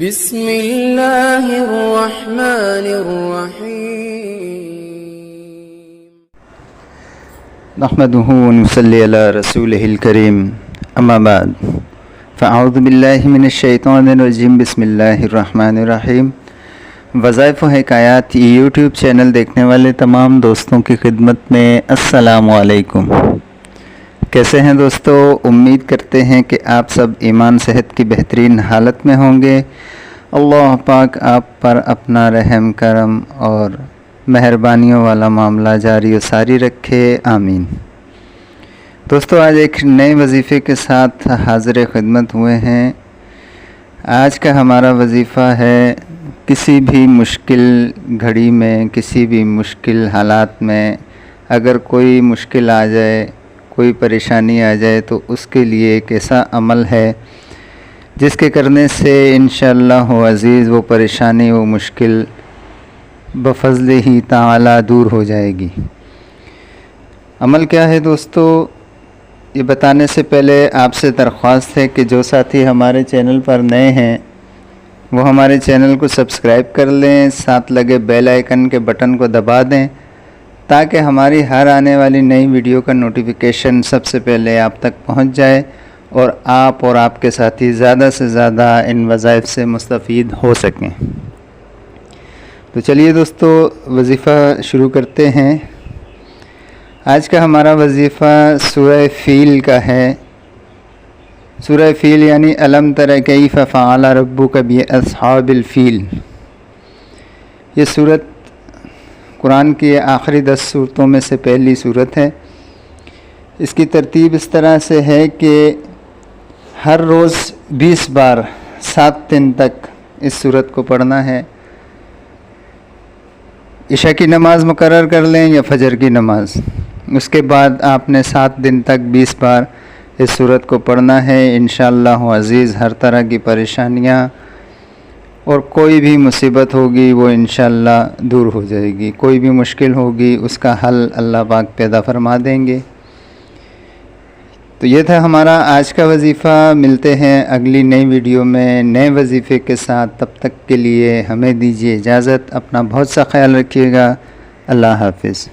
بسم اللہ الرحمن الرحیم نحمده ونصلی علی رسولہ الکریم اما بعد فاعوذ باللہ من الشیطان الرجیم بسم اللہ الرحمن الرحیم۔ وظائف و حکایات یوٹیوب چینل دیکھنے والے تمام دوستوں کی خدمت میں السلام علیکم۔ کیسے ہیں دوستو؟ امید کرتے ہیں کہ آپ سب ایمان صحت کی بہترین حالت میں ہوں گے۔ اللہ پاک آپ پر اپنا رحم کرم اور مہربانیوں والا معاملہ جاری و ساری رکھے، آمین۔ دوستو آج ایک نئے وظیفے کے ساتھ حاضر خدمت ہوئے ہیں۔ آج کا ہمارا وظیفہ ہے، کسی بھی مشکل گھڑی میں، کسی بھی مشکل حالات میں اگر کوئی مشکل آ جائے، کوئی پریشانی آ جائے تو اس کے لیے ایک ایسا عمل ہے جس کے کرنے سے انشاءاللہ عزیز وہ پریشانی، وہ مشکل بفضل ہی تعالی دور ہو جائے گی۔ عمل کیا ہے دوستو؟ یہ بتانے سے پہلے آپ سے درخواست ہے کہ جو ساتھی ہمارے چینل پر نئے ہیں وہ ہمارے چینل کو سبسکرائب کر لیں، ساتھ لگے بیل آئیکن کے بٹن کو دبا دیں تاکہ ہماری ہر آنے والی نئی ویڈیو کا نوٹیفیکیشن سب سے پہلے آپ تک پہنچ جائے اور آپ کے ساتھی زیادہ سے زیادہ ان وظائف سے مستفید ہو سکیں۔ تو چلیے دوستو وظیفہ شروع کرتے ہیں۔ آج کا ہمارا وظیفہ سورہ فیل کا ہے۔ سورہ فیل یعنی الم تر کیف فعل ربک باصحاب الفیل۔ یہ سورت قرآن کی آخری 10 سورتوں میں سے پہلی سورت ہے۔ اس کی ترتیب اس طرح سے ہے کہ ہر روز 20 بار 7 دن تک اس سورت کو پڑھنا ہے۔ عشاء کی نماز مقرر کر لیں یا فجر کی نماز، اس کے بعد آپ نے 7 دن تک 20 بار اس سورت کو پڑھنا ہے۔ انشاءاللہ عزیز ہر طرح کی پریشانیاں اور کوئی بھی مصیبت ہوگی وہ انشاءاللہ دور ہو جائے گی، کوئی بھی مشکل ہوگی اس کا حل اللہ پاک پیدا فرما دیں گے۔ تو یہ تھا ہمارا آج کا وظیفہ۔ ملتے ہیں اگلی نئی ویڈیو میں نئے وظیفے کے ساتھ، تب تک کے لیے ہمیں دیجیے اجازت۔ اپنا بہت سا خیال رکھیے گا۔ اللہ حافظ۔